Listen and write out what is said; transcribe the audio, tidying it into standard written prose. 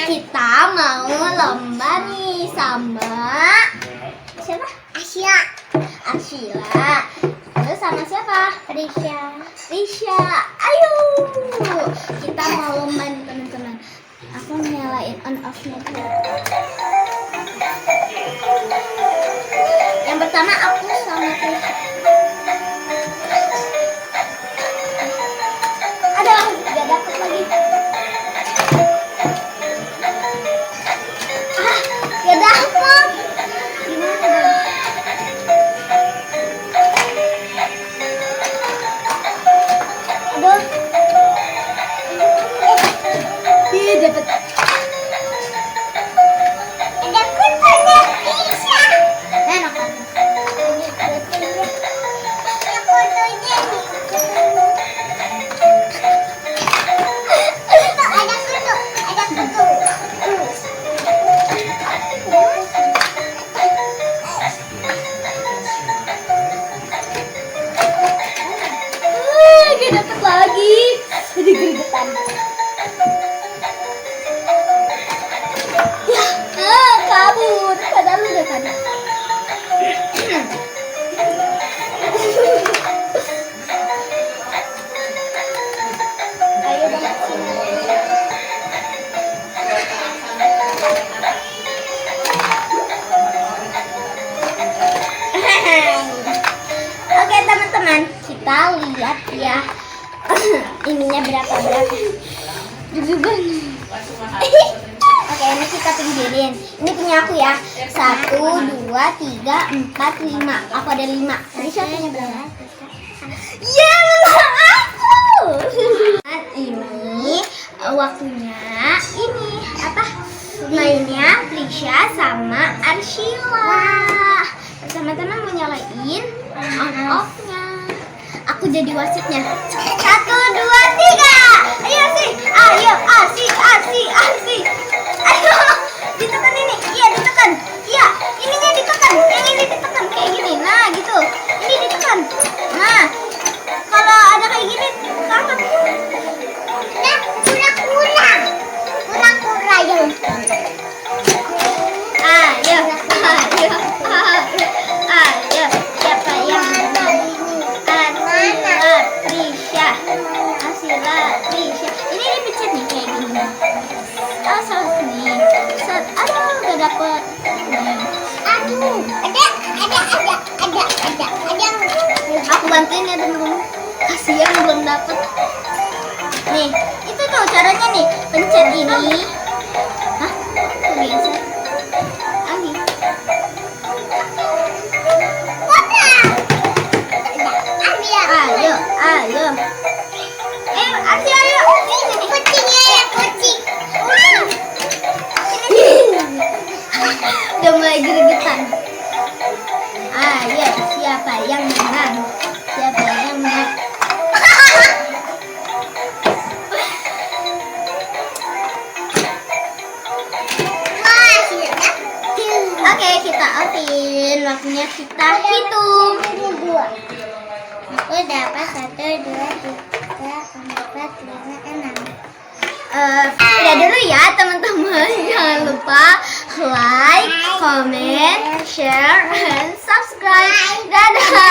Kita mau lomba nih sama siapa? Arsila. Terus sama siapa? Risha. Ayo, kita mau lomba nih teman-teman. Aku nyalain on off-nya dulu. Yang pertama aku sama Risha. Aduh, gak dapet lagi. Gak dapet. Gimana dong? Aduh. Iya dapet. Gak dapet lagi. Jadi gergetan. Ya, kabur. Padahal udah tadi. Ayo dong. Oke teman-teman, kita lihat ya. Ininya berapa? Oke, ini kita pinggirin. Ini punya aku ya. 1, 2, 3, 4, 5. Aku ada 5. Tadi siapanya berapa? Ya, aku. Ini waktunya. Ini apa? Mainnya Risha sama Arsila. Teman-teman mau nyalain on off-nya. Aku jadi wasitnya. 1, 2, 3. Ayo sih. Ayo Asi. Ayo. Ditekan ini. Iya, ditekan. Iya, ininya ditekan. Yang ini ditekan kayak gini. Nah, gitu. Ini ditekan. Nah, kalau ada kayak gini, angkat. Nah, kura-kura yang. Ayo. Siapa yang menang? Arsila, Risha. Ini dipecet nih kayak gini. Oh, salah sini. Aduh, gak dapet. Aduh, ada. Aku bantuin ya teman-teman. Kasihan belum dapet. Nih, itu tuh caranya nih. Pencet ini. Hah? Kok biasa? Lagi. Ayo. Ayo. Kucingnya ya, kucing. Udah mulai gregetan. Ayo, siapa yang menang? Oke, kita offin. Waktunya kita hitung. Aku dapat 1, 2, 3, 4, 5, 6. Udah dulu ya teman-teman. Jangan lupa like, comment, share, and subscribe. Dadah.